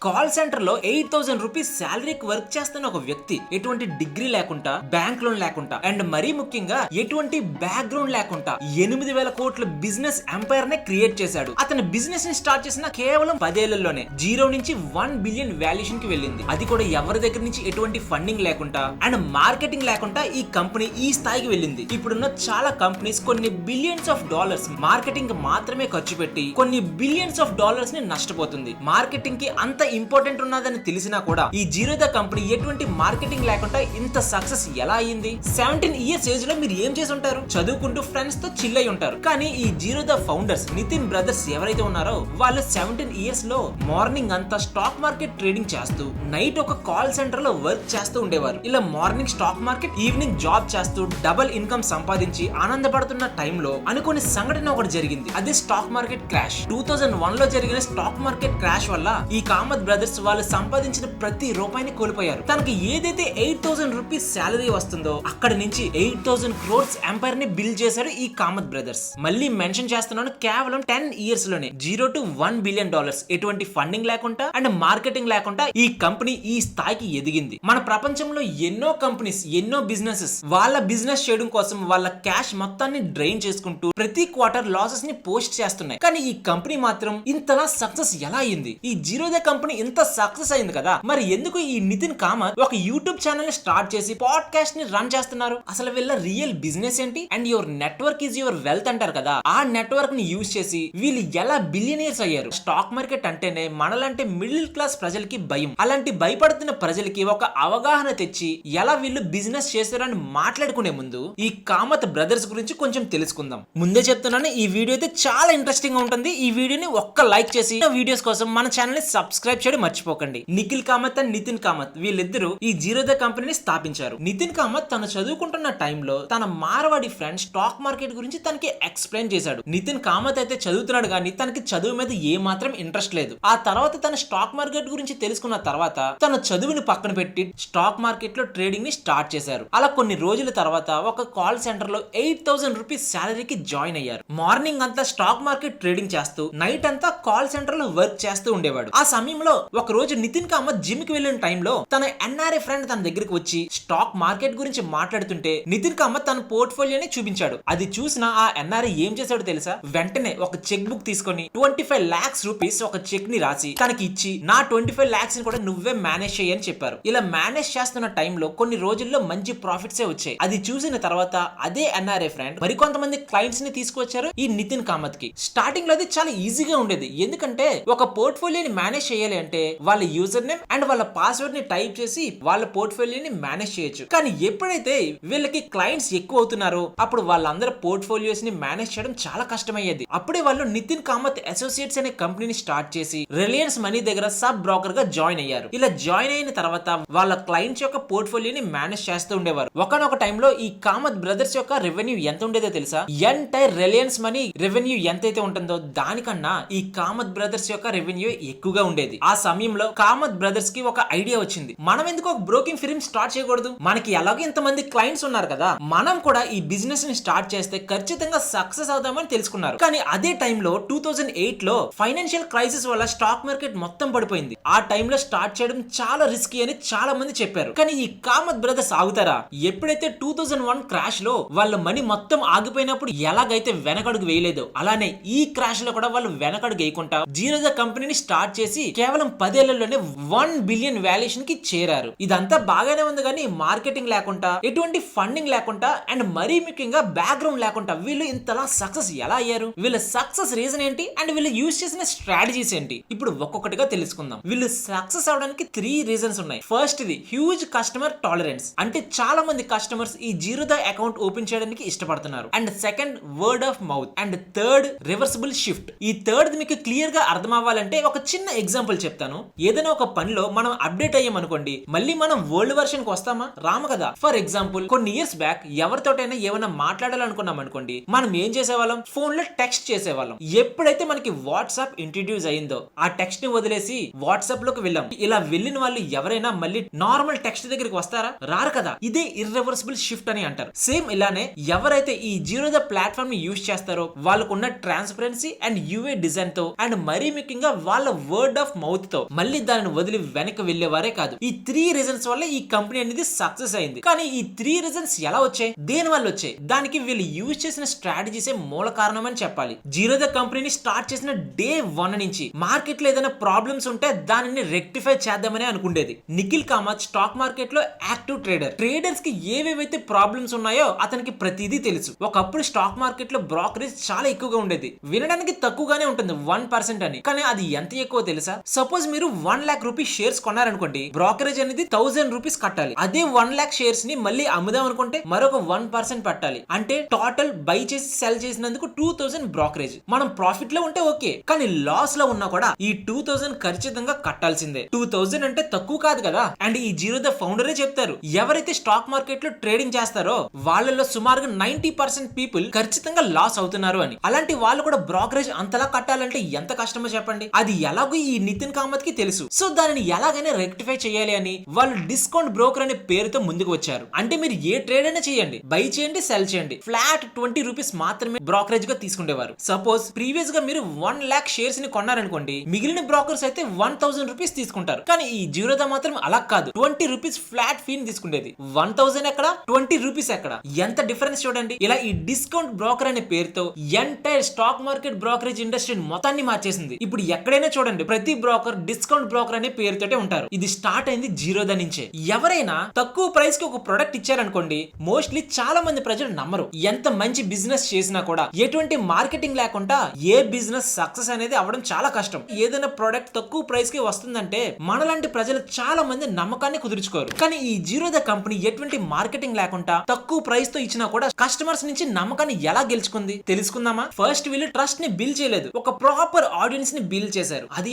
Call centre లో 8,000 rupees శాలరీకి work చేస్తున్న ఒక వ్యక్తి ఎటువంటి డిగ్రీ లేకుండా, బ్యాంక్ లోన్ లేకుండా అండ్ మరీ ముఖ్యంగా ఎటువంటి బ్యాక్గ్రౌండ్ లేకుండా 8,000 కోట్ల బిజినెస్ ఎంపైర్ నే క్రియేట్ చేశాడు. అతని బిజినెస్ ని స్టార్ట్ చేసిన కేవలం 10 ఏళ్లలోనే 0 నుంచి 1 బిలియన్ వాల్యుయేషన్ కి వెళ్ళింది. అది కూడా ఎవరి దగ్గర నుంచి ఎటువంటి ఫండింగ్ లేకుండా అండ్ మార్కెటింగ్ లేకుండా ఈ కంపెనీ ఈ స్థాయికి వెళ్ళింది. ఇప్పుడున్న చాలా కంపెనీస్ కొన్ని బిలియన్స్ ఆఫ్ డాలర్స్ మార్కెటింగ్ మాత్రమే ఖర్చు పెట్టి కొన్ని బిలియన్స్ ఆఫ్ డాలర్స్ ని నష్టపోతుంది. మార్కెటింగ్ కి అంత ఇంపార్టెంట్ ఉన్నదని తెలిసినా కూడా ఈ జీరోదా కంపెనీ ఎటువంటి మార్కెటింగ్ లేకుండా ఇంత సక్సెస్ ఎలా అయ్యింది? 17 ఇయర్స్ ఏజ్ లో మీరు ఏం చేసి ఉంటారు? చదువుకుంటూ ఫ్రెండ్స్ తో చిల్ అయి ఉంటారు. కానీ ఈ జీరోదా ఫౌండర్స్ నితిన్ బ్రదర్స్ ఎవరైతే ఉన్నారో వాళ్ళు 17 ఇయర్స్ లో మార్నింగ్ అంతా స్టాక్ మార్కెట్ ట్రేడింగ్ చేస్తూ నైట్ ఒక కాల్ సెంటర్ లో వర్క్ చేస్తూ ఉండేవారు. ఇలా morning stock market, evening job చేస్తూ డబుల్ ఇన్కమ్ సంపాదించి ఆనందపడుతున్న టైంలో అనుకోని సంఘటన ఒకటి జరిగింది. అదే స్టాక్ మార్కెట్ క్రాష్. 2001 లో జరిగిన స్టాక్ మార్కెట్ క్రాష్ వల్ల ఈ కామత్ బ్రదర్స్ వాళ్ళు సంపాదించిన ప్రతి రూపాయిని కోల్పోయారు. తనకి ఏదైతే 8,000 రూపీస్ శాలరీ వస్తుందో అక్కడి నుంచి 8,000 క్రోర్స్ ఎంపైర్ ని బిల్డ్ చేశారు ఈ కామత్ బ్రదర్స్. మళ్ళీ మెన్షన్ చేస్తున్నాను, కేవలం 10 ఇయర్స్ లోనే 0 to 1 బిలియన్ డాలర్స్ ఎటువంటి ఫండింగ్ లేకుండా అండ్ మార్కెటింగ్ లేకుండా ఈ కంపెనీ ఈ స్థాయికి ఎదిగింది. మన ప్రపంచంలో ఎన్నో కంపెనీస్, ఎన్నో బిజినెసెస్ వాళ్ళ బిజినెస్ చేయడం కోసం వాళ్ళ క్యాష్ మొత్తాన్ని డ్రైన్ చేసుకుంటూ ప్రతి క్వార్టర్ లాసెస్ ని పోస్ట్ చేస్తున్నాయి. కానీ ఈ కంపెనీ మాత్రం ఇంతలా సక్సెస్ ఎలా అయింది? ఈ జీరోదా కంపెనీ ఇంత సక్సెస్ అయింది కదా, మరి ఎందుకు ఈ నితిన్ కామత్ ఒక యూట్యూబ్ ఛానల్ ని స్టార్ట్ చేసి పాడ్కాస్ట్ ని రన్ చేస్తున్నారు? అసలు వీళ్ళ రియల్ బిజినెస్ ఏంటి? And your network is your wealth అంటారు కదా, ఆ నెట్వర్క్ ని యూజ్ చేసి వీళ్ళు ఎలా బిలియనీర్స్ అయ్యారు? స్టాక్ మార్కెట్ అంటేనే మనలాంటి మిడిల్ క్లాస్ ప్రజలకి భయం. అలాంటి భయపడుతున్న ప్రజలకి ఒక అవగాహన తెచ్చి ఎలా వీళ్ళు బిజినెస్ చేస్తారని మాట్లాడుకునే ముందు ఈ కామత్ బ్రదర్స్ గురించి కొంచెం తెలుసుకుందాం. ముందే చెప్తున్నాను, ఈ వీడియో అయితే చాలా ఇంట్రెస్టింగ్ గా ఉంటుంది. ఈ వీడియోని ఒక్క లైక్ చేసి వీడియోస్ కోసం మన ఛానల్ ని సబ్స్క్రైబ్ చేయడం మర్చిపోకండి. నిఖిల్ కామత్ అండ్ నితిన్ కామత్ వీళ్ళిద్దరూ ఈ జీరోదా కంపెనీని స్థాపించారు. నితిన్ కామత్ తను చదువుకుంటున్న టైంలో తన మార్వాడి ఫ్రెండ్ స్టాక్ మార్కెట్ గురించి తనకి ఎక్స్ప్లెయిన్ చేశాడు. నితిన్ కామత్ అయితే చదువుతున్నాడు కానీ తనకి చదువు మీద ఏ మాత్రం ఇంట్రెస్ట్ లేదు. ఆ తర్వాత తన స్టాక్ మార్కెట్ గురించి తెలుసుకున్న తర్వాత తన చదువుని పక్కన పెట్టి స్టాక్ మార్కెట్ లో ట్రేడింగ్ ని స్టార్ట్ చేశారు. అలా కొన్ని రోజుల తర్వాత ఒక కాల్ సెంటర్ లో 8,000 రూపీస్ శాలరీకి జాయిన్ అయ్యారు. మార్నింగ్ అంతా స్టాక్ మార్కెట్ ట్రేడింగ్ చేస్తూ నైట్ అంతా కాల్ సెంటర్ లో వర్క్ చేస్తూ ఉండేవాడు. ఆ సమయంలో ఒక రోజు నితిన్ కామత్ జిమ్ కి వెళ్ళిన టైంలో తన ఎన్ఆర్ఐ ఫ్రెండ్ తన దగ్గరికి వచ్చి స్టాక్ మార్కెట్ గురించి మాట్లాడుతుంటే నితిన్ కామత్ తన పోర్ట్ఫోలియోని చూపించాడు. అది చూసిన ఆ ఎన్ఆర్ఐ ఏం చేశాడో తెలుసా? వెంటనే ఒక చెక్ బుక్ తీసుకొని 25 lakhs రూపీస్ ఒక చెక్ ని రాసి తనకి ఇచ్చి, నా 25 lakhs ని కూడా నువ్వే మేనేజ్ చేయని చెప్పారు. ఇలా మేనేజ్ చేస్తున్న టైంలో కొన్ని రోజుల్లో మంచి ప్రాఫిట్సే వచ్చాయి. అది చూసిన తర్వాత అదే ఎన్ఆర్ఐ ఫ్రెండ్ మరికొంతమంది క్లయింట్స్ ని తీసుకొచ్చారు ఈ నితిన్ కామత్ కి. స్టార్టింగ్ లో అది చాలా ఈజీగా ఉండేది, ఎందుకంటే ఒక పోర్ట్ఫోలియోని మేనేజ్ చేయాలి అంటే వాళ్ళ యూజర్ నేమ్ అండ్ వాళ్ళ పాస్వర్డ్ ని టైప్ చేసి వాళ్ళ పోర్ట్ఫోలియోని మేనేజ్ చేయొచ్చు. కానీ ఎప్పుడైతే వీళ్ళకి క్లయింట్స్ ఎక్కువ అవుతున్నారో అప్పుడు వాళ్ళందరూ పోర్ట్ఫోలియోస్ ని మేనేజ్ చేయడం చాలా కష్టమయ్యేది. అప్పుడే వాళ్ళు నితిన్ కామత్ అసోసియేట్స్ అనే కంపెనీని స్టార్ట్ చేసి రిలయన్స్ మనీ దగ్గర సబ్ బ్రోకర్ గా జాయిన్ అయ్యారు. ఇలా జాయిన్ అయిన తర్వాత వాళ్ళ క్లయింట్స్ యొక్క పోర్ట్ఫోలియోని మేనేజ్ చేస్తూ ఉండేవారు. ఒకనొక టైంలో ఈ కామత్ బ్రదర్స్ యొక్క రెవెన్యూ ఎంత ఉండేదో తెలుసా? ఎంటైర్ రిలయన్స్ మనీ రెవెన్యూ ఎంతైతే ఉంటుందో దానికన్నా ఈ కామత్ బ్రదర్స్ యొక్క రెవెన్యూ ఎక్కువగా ఉండేది. ఆ సమయంలో కామత్ బ్రదర్స్ కి ఒక ఐడియా వచ్చింది, మనం ఎందుకు ఒక బ్రోకింగ్ ఫిర్మ్ స్టార్ట్ చేయకూడదు? మనకి ఎలాగో ఇంతమంది క్లయింట్స్ ఉన్నారు కదా, మనం కూడా ఈ బిజినెస్ ని స్టార్ట్ చేస్తే ఖచ్చితంగా సక్సెస్ అవుతామని తెలుసుకున్నారు. కానీ అదే టైంలో 2008 లో ఫైనాన్షియల్ క్రైసిస్ వల్ల స్టాక్ మార్కెట్ మొత్తం పడిపోయింది. ఆ టైంలో స్టార్ట్ చేయడం చాలా రిస్కీ అని చాలా మంది చెప్పారు. కానీ ఈ కామత్ బ్రదర్స్ ఆగుతారా? ఎప్పుడైతే 2001 క్రాష్ లో వాళ్ళ మనీ మొత్తం ఆగిపోయినప్పుడు ఎలాగైతే వెనకడుగు వేయలేదో అలానే ఈ క్రాష్ లో కూడా వాళ్ళు వెనకడుగు వేయకుండా జీరోదా కంపెనీని స్టార్ట్ చేసి కేవలం 10 ఏళ్లలోనే 1 బిలియన్ వాల్యుయేషన్ కి చేరారు. ఇదంతా బాగానే ఉంది కానీ మార్కెటింగ్ లేకుండా, ఎటువంటి ఫండింగ్ లేకుండా అండ్ మరీ ముఖ్యంగా బ్యాక్గ్రౌండ్ లేకుండా వీళ్ళు ఇంతలా సక్సెస్ ఎలా అయ్యారు? వీళ్ళ సక్సెస్ రీజన్ ఏంటి అండ్ వీళ్ళు యూజ్ చేసిన స్ట్రాటజీస్ ఏంటి? ఇప్పుడు ఒక్కొక్కటిగా తెలుసుకుందాం. వీళ్ళు సక్సెస్ అవడానికి 3 రీజన్స్ ఉన్నాయి. ఫస్ట్ ఇది హ్యూజ్ కస్టమర్ టాలరెన్స్, అంటే చాలా మంది కస్టమర్స్ ఈ జీరోదా అకౌంట్ ఓపెన్ చేయడానికి ఇష్టపడుతున్నారు. And second word of mouth and third reversible shift. ఈ థర్డ్ మీకు క్లియర్ గా అర్థం అవ్వాలంటే ఒక చిన్న ఎగ్జాంపుల్ చెప్తాను. ఏదైనా ఒక పనిలో మనం అప్డేట్ అయ్యామనుకోండి, మళ్ళీ మనం ఓల్డ్ వర్షన్ కి వస్తామా? రాము కదా. ఫర్ ఎగ్జాంపుల్ కొన్ని ఇయర్స్ బ్యాక్ ఎవరితోటైనా ఏమైనా మాట్లాడాలనుకున్నాం అనుకోండి, మనం ఏం చేసేవాళ్ళం? ఫోన్ లో టెక్స్ట్ చేసేవాళ్ళం. ఎప్పుడైతే మనకి వాట్సాప్ ఇంట్రడ్యూస్ అయిందో ఆ టెక్స్ట్ ని వదిలేసి వాట్సాప్ లోకి వెళ్ళాం. ఇలా వెళ్ళిన వాళ్ళు ఎవరైనా మళ్ళీ నార్మల్ టెక్స్ట్ దగ్గరికి వస్తారా? రారు కదా. ఇదే ఇర్రివర్సిబుల్ షిఫ్ట్ అని అంటారు. సేమ్ ఇలానే ఎవరైతే ఈ జీరోదా ప్లాట్ఫామ్ ని యూజ్ చేస్తారో వాళ్ళకున్న ట్రాన్స్పరెన్సీ అండ్ యూఏ డిజైన్ తో అండ్ మరీ ముఖ్యంగా వాళ్ళ వర్డ్ ఆఫ్ మౌత్ మౌత్ తో మళ్ళీ దానిని వదిలి వెనక్కి వెళ్లేవారే కాదు. ఈ 3 రీజన్స్ వల్ల ఈ కంపెనీ అనేది సక్సెస్ అయింది. కానీ ఈ 3 రీజన్స్ ఎలా వచ్చాయి, దేని వల్ల వచ్చాయి, దానికి వీళ్ళు యూజ్ చేసిన స్ట్రాటజీసే మూల కారణం అని చెప్పాలి. జీరోదా కంపెనీని స్టార్ట్ చేసిన డే 1 నుంచి మార్కెట్ లో ఏదైనా ప్రాబ్లమ్స్ ఉంటే దానిని రెక్టిఫై చేద్దామని అనుకుండేది. నిఖిల్ కామత్ స్టాక్ మార్కెట్ లో యాక్టివ్ ట్రేడర్. ట్రేడర్స్ కి ఏవేవైతే ప్రాబ్లమ్స్ ఉన్నాయో అతనికి ప్రతిదీ తెలుసు. ఒకప్పుడు స్టాక్ మార్కెట్ లో బ్రోకరేజ్ చాలా ఎక్కువగా ఉండేది. వినడానికి తక్కువగానే ఉంటుంది 1% అని, కానీ అది ఎంత ఎక్కువ తెలుసా? సపోజ్ మీరు 1 lakh రూపీస్ షేర్స్ కొన్నారనుకోండి, బ్రోకరేజ్ అనేది 1000 రూపీస్ కట్టాలి. అదే 1 lakh షేర్స్ ని మళ్ళీ అమ్ముదాం అనుకుంటే మరొక 1% పట్టాలి. అంటే టోటల్ బై చేసి సెల్ చేసినందుకు 2000 బ్రోకరేజ్. మనం ప్రాఫిట్ లో ఉంటే ఓకే, కానీ లాస్ లో ఉన్నా కూడా ఈ 2000 ఖచ్చితంగా కట్టాల్సిందే. 2000 అంటే తక్కువ కాదు కదా. అండ్ ఈ జీరోదా ఫౌండరే చెప్తారు, ఎవరైతే స్టాక్ మార్కెట్ లో ట్రేడింగ్ చేస్తారో వాళ్ళలో సుమారుగా 90% పీపుల్ ఖచ్చితంగా లాస్ అవుతున్నారు అని. అలాంటి వాళ్ళు కూడా బ్రోకరేజ్ అంతలా కట్టాలంటే ఎంత కష్టమో చెప్పండి. అది ఎలాగో ఈ నితిన్ కామత్ కి తెలుసు. సో దానిని ఎలాగైనా రెక్టిఫై చేయాలి అని వాళ్ళు డిస్కౌంట్ బ్రోకర్ అనే పేరుతో ముందుకు వచ్చారు. అంటే మీరు ఏ ట్రేడ్ అయినా చేయండి, బై చేయండి, సెల్ చేయండి, ఫ్లాట్ 20 రూపీస్ మాత్రమే బ్రోకరేజ్ గా తీసుకునేవారు. సపోజ్ ప్రీవియస్ గా మీరు 1 lakh షేర్స్ ని కొన్నారనుకోండి, మిగిలిన బ్రోకర్స్ అయితే 1000 రూపీస్ తీసుకుంటారు. కానీ ఈ జీరోదా మాత్రం అలా కాదు, 20 రూపీస్ ఫ్లాట్ ఫీని తీసుకునేది. 1000 ఎక్కడ, 20 రూపీస్ ఎక్కడ, ఎంత డిఫరెన్స్ చూడండి. ఇలా ఈ డిస్కౌంట్ బ్రోకర్ అనే పేరుతో entire stock market brokerage industry మొత్తాన్ని మార్చేసింది. ఇప్పుడు ఎక్కడైనా చూడండి, ప్రతి బ్రోకర్ డిస్కౌంట్ బ్రోకర్ అనే పేరుతోటే ఉంటారు. ఇది స్టార్ట్ అయింది జీరోదా నుంచే. ఎవరైనా తక్కువ ప్రైస్ కి ఒక ప్రొడక్ట్ ఇచ్చారనుకోండి, మోస్ట్లీ చాలా మంది ప్రజలు నమ్మరు. ఎంత మంచి బిజినెస్ చేసినా కూడా ఎటువంటి మార్కెటింగ్ లేకుండా ఏ బిజినెస్ సక్సెస్ అనేది అవడం చాలా కష్టం. ఏదైనా ప్రొడక్ట్ తక్కువ ప్రైస్ కి వస్తుందంటే మనలాంటి ప్రజలు చాలా మంది నమ్మకాన్ని కుదుర్చుకోరు. కానీ ఈ జీరోదా కంపెనీ ఎటువంటి మార్కెటింగ్ లేకుండా తక్కువ ప్రైస్ తో ఇచ్చినా కూడా కస్టమర్స్ నుంచి నమ్మకాన్ని ఎలా గెలుచుకుంది తెలుసుకుందామా? ఫస్ట్ వీళ్ళు ట్రస్ట్ ని బిల్డ్ చేయలేదు, ఒక ప్రాపర్ ఆడియన్స్ ని బిల్డ్ చేశారు. అది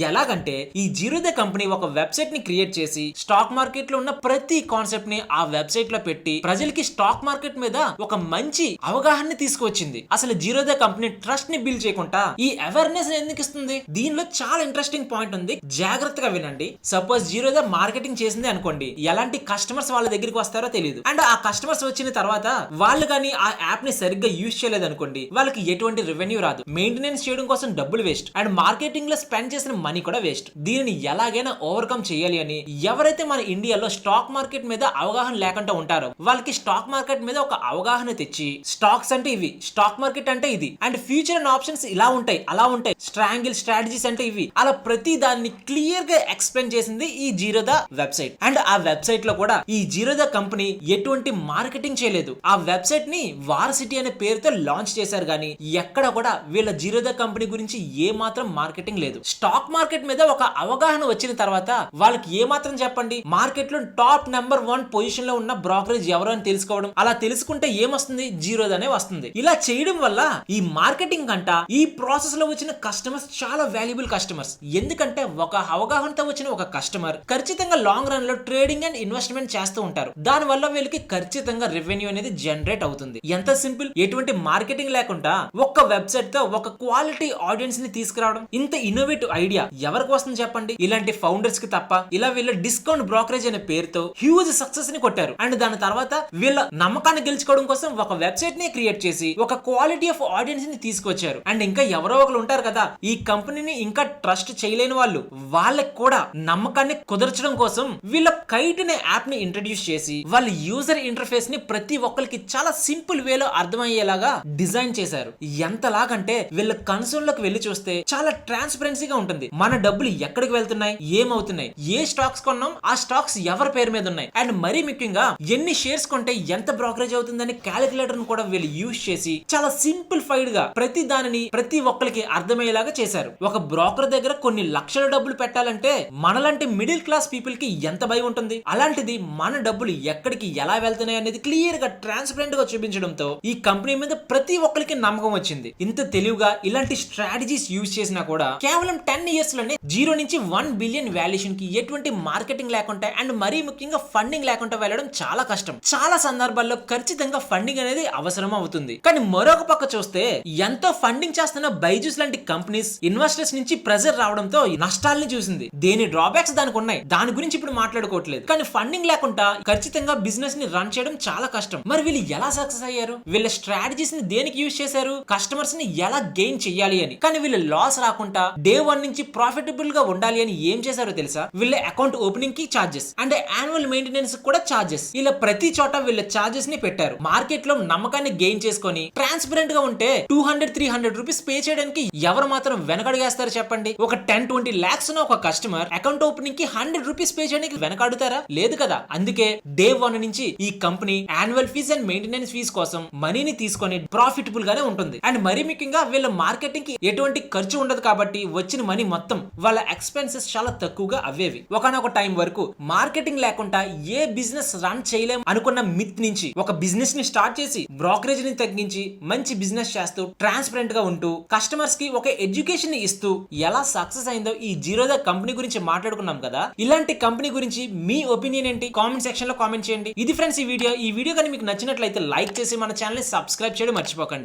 ఎలాగంటే ఈ జీరోదా కంపెనీ ఒక వెబ్సైట్ ని క్రియేట్ చేసి స్టాక్ మార్కెట్ లో ఉన్న ప్రతి కాన్సెప్ట్ ని ఆ వెబ్సైట్ లో పెట్టి ప్రజలకి స్టాక్ మార్కెట్ మీద ఒక మంచి అవగాహన తీసుకువచ్చింది. అసలు జీరోదా కంపెనీ ట్రస్ట్ ని బిల్డ్ చేయకుండా ఈ అవేర్నెస్ ఎందుకు ఇస్తుంది? దీనిలో చాలా ఇంట్రెస్టింగ్ పాయింట్ ఉంది, జాగ్రత్తగా వినండి. సపోజ్ జీరోదా మార్కెటింగ్ చేసింది అనుకోండి, ఎలాంటి కస్టమర్స్ వాళ్ళ దగ్గరికి వస్తారో తెలియదు. అండ్ ఆ కస్టమర్స్ వచ్చిన తర్వాత వాళ్ళు కానీ ఆ యాప్ ని సరిగ్గా యూజ్ చేయలేదు అనుకోండి, వాళ్ళకి ఎటువంటి రెవెన్యూ రాదు. మెయింటెనెన్స్ చేయడం కోసం డబ్బులు వేస్ట్, అండ్ మార్కెటింగ్ లో స్పెండ్ చేసిన మనీ కూడా వేస్ట్. దీనిని ఎలాగైనా ఓవర్కమ్ చేయాలి అని ఎవరైతే మన ఇండియాలో స్టాక్ మార్కెట్ మీద అవగాహన లేకుండా ఉంటారో వాళ్ళకి స్టాక్ మార్కెట్ మీద ఒక అవగాహన తెచ్చి, స్టాక్స్ అంటే ఇవి, స్టాక్ మార్కెట్ అంటే ఇది, అండ్ ఫ్యూచర్ అండ్ ఆప్షన్స్ ఇలా ఉంటాయి, అలా ఉంటాయి, స్ట్రాంగిల్ స్ట్రాటజీస్ అంటే ఇవి, అలా ప్రతి దాన్ని క్లియర్ గా ఎక్స్ప్లెయిన్ చేసింది ఈ జీరోదా వెబ్సైట్. అండ్ ఆ వెబ్సైట్ లో కూడా ఈ జీరోదా కంపెనీ ఎటువంటి మార్కెటింగ్ చేయలేదు. ఆ వెబ్సైట్ ని వార్ సిటీ అనే పేరుతో లాంచ్ చేశారు, కానీ ఎక్కడ కూడా వీళ్ళ జీరోదా కంపెనీ గురించి ఏ మాత్రం మార్కెటింగ్ లేదు. స్టాక్ మార్కెట్ మీద ఒక అవగాహన వచ్చిన తర్వాత వాళ్ళకి ఏ మాత్రం చెప్పండి, మార్కెట్ లో టాప్ నెంబర్ 1 పొజిషన్ లో ఉన్న బ్రోకరేజ్ ఎవరు అని తెలుసుకోవడం. అలా తెలుసుకుంటే ఏమొస్తుంది, జీరోదానే వస్తుంది. ఇలా చేయడం వల్ల ఈ మార్కెటింగ్ కంట ఈ ప్రాసెస్ లో వచ్చిన కస్టమర్స్ చాలా వాల్యుబుల్ కస్టమర్స్. ఎందుకంటే ఒక అవగాహనతో వచ్చిన ఒక కస్టమర్ ఖచ్చితంగా లాంగ్ రన్ లో ట్రేడింగ్ అండ్ ఇన్వెస్ట్మెంట్ చేస్తూ ఉంటారు. దాని వల్ల వీళ్ళకి ఖచ్చితంగా రెవెన్యూ అనేది జనరేట్ అవుతుంది. ఎంత సింపుల్, ఎటువంటి మార్కెటింగ్ లేకుండా ఒక్క వెబ్సైట్ తో ఒక క్వాలిటీ ఆడియన్స్ ని తీసుకురావడం. ఇంత ఇన్నోవేటివ్ ఐడియా ఎవరికి వస్తుంది చెప్పండి? ఇలాంటి ఫౌండర్స్ కి తప్ప. ఇలా వీళ్ళ డిస్కౌంట్ బ్రోకరేజ్ అనే పేరుతో హ్యూజ్ సక్సెస్ ని కొట్టారు. అండ్ దాని తర్వాత వీళ్ళ నమ్మకాన్ని గెలుచుకోవడం కోసం ఒక వెబ్సైట్ ని క్రియేట్ చేసి ఒక క్వాలిటీ ఆఫ్ ఆడియన్స్ ని తీసుకొచ్చారు. అండ్ ఇంకా ఎవరో ఒకరు ఉంటారు కదా, ఈ కంపెనీని ఇంకా ట్రస్ట్ చేయలేని వాళ్ళు, వాళ్ళకి కూడా నమ్మకాన్ని కుదర్చడం కోసం వీళ్ళ కైట్ అనే యాప్ ని ఇంట్రడ్యూస్ చేసి వాళ్ళ యూజర్ ఇంటర్ఫేస్ ని ప్రతి ఒక్కరికి చాలా సింపుల్ వేలో అర్థమయ్యేలాగా డిజైన్ చేశారు. ఎంతలాగంటే వీళ్ళ కన్సోల్ లోకి వెళ్లి చూస్తే చాలా ట్రాన్స్పరెన్సీగా ఉంటుంది. మన డబ్బులు ఎక్కడికి వెళ్తున్నాయి, ఏమవుతున్నాయి, ఏ స్టాక్స్ కొన్నాం, ఆ స్టాక్స్ ఎవరి పేరు మీద ఉన్నాయి, అండ్ మరీ ముఖ్యంగా ఎన్ని షేర్స్ కొంటే ఎంత బ్రోకరేజ్ అవుతుందని క్యాలిక్యులేటర్ ను కూడా వీళ్ళు యూజ్ చేసి చాలా సింప్లిఫైడ్ గా ప్రతి దానిని ప్రతి ఒక్కరికి అర్థమయ్యేలాగా చేశారు. ఒక బ్రోకర్ దగ్గర కొన్ని లక్షల డబ్బులు పెట్టాలంటే మనలాంటి మిడిల్ క్లాస్ పీపుల్ కి ఎంత భయం ఉంటుంది. అలాంటిది మన డబ్బులు ఎక్కడికి ఎలా వెళ్తున్నాయి అనేది క్లియర్ గా ట్రాన్స్పరెంట్ గా చూపించడంతో ఈ కంపెనీ మీద ప్రతి ఒక్కరికి నమ్మకం వచ్చింది. ఇంత తెలివిగా ఇలాంటి స్ట్రాటజీస్ యూజ్ చేసినా కూడా కేవలం 10 ఇయర్స్ లోనే 0 నుంచి 1 బిలియన్ వాల్యుయేషన్ కి ఎటువంటి మార్కెటింగ్ లేకుండా అండ్ మరీ ముఖ్యంగా ఫండింగ్ లేకుండా వెళ్ళడం చాలా కష్టం. చాలా సందర్భాల్లో ఖచ్చితంగా ఫండింగ్ అనేది అవసరం అవుతుంది. కానీ మరొక పక్క చూస్తే ఎంతో ఫండింగ్ చేస్తున్న బైజూస్ లాంటి కంపెనీస్ ఇన్వెస్టర్స్ నుంచి ప్రెజర్ రావడంతో నష్టాలని చూసింది. దేని డ్రాబ్యాక్స్ దానికి ఉన్నాయి, దాని గురించి ఇప్పుడు మాట్లాడుకోవట్లేదు. కానీ ఫండింగ్ లేకుండా ఖచ్చితంగా బిజినెస్ ని రన్ చేయడం చాలా కష్టం. మరి వీళ్ళు ఎలా సక్సెస్ అయ్యారు? వీళ్ళ స్ట్రాటజీస్ ని దేనికి యూజ్ చేశారు? కస్టమర్స్ ని ఎలా గెయిన్ చేయాలి అని. కానీ వీళ్ళు లాస్ రాకుండా డే 1 నుంచి ప్రాఫిటబుల్ గా ఉండాలి అని ఏం చేశారో తెలుసా? వీళ్ళ అకౌంట్ ఓపెనింగ్ కి చార్జెస్ అండ్ యాన్యువల్ మెయింటెనెన్స్ కూడా చార్జెస్, ఇలా ప్రతి చోట వీళ్ళ చార్జెస్ ని పెట్టారు. మార్కెట్ లో నమ్మకాన్ని గెయిన్ చేసుకొని ట్రాన్స్పరెంట్ గా ఉంటే 200-300 రూపీస్ పే చేయడానికి ఎవరు మాత్రం వెనకడుగేస్తారు చెప్పండి? ఒక 10-20 lakhs ఉన్న ఒక కస్టమర్ అకౌంట్ ఓపెనింగ్ కి 100 రూపీస్ పే చేయడానికి వెనకాడుతారా? లేదు కదా. అందుకే డే 1 నుంచి ఈ company annual fees and maintenance fees కోసం మనీని తీసుకొని ప్రాఫిటబుల్ గానే ఉంటుంది. అండ్ మరీ ముఖ్యంగా వీళ్ళ మార్కెటింగ్ కి ఎటువంటి ఖర్చు ఉండదు కాబట్టి వచ్చిన మనీ మొత్తం వాళ్ళ ఎక్స్పెన్సెస్ చాలా తక్కువగా అవ్వేవి. ఒకనొక టైం వరకు మార్కెటింగ్ లేకుండా ఏ బిజినెస్ రన్ చేయలేం అనుకున్న మిత్ నుంచి ఒక బిజినెస్ ని స్టార్ట్ చేసి బ్రోకరేజ్ ని తగ్గించి మంచి బిజినెస్ చేస్తూ ట్రాన్స్పరెంట్ గా ఉంటూ కస్టమర్స్ కి ఒక ఎడ్యుకేషన్ ని ఇస్తూ ఎలా సక్సెస్ అయిందో ఈ జీరోదా కంపెనీ గురించి మాట్లాడుకున్నాం కదా. ఇలాంటి కంపెనీ గురించి మీ ఒపీనియన్ ఏంటి? కామెంట్ సెక్షన్ లో కామెంట్ చేయండి. ఇది ఫ్రెండ్స్ ఈ వీడియో కానీ మీకు నచ్చినట్లయితే లైక్ చేసి మన ఛానల్ ని సబ్స్క్రైబ్ చేయడం మర్చిపోకండి.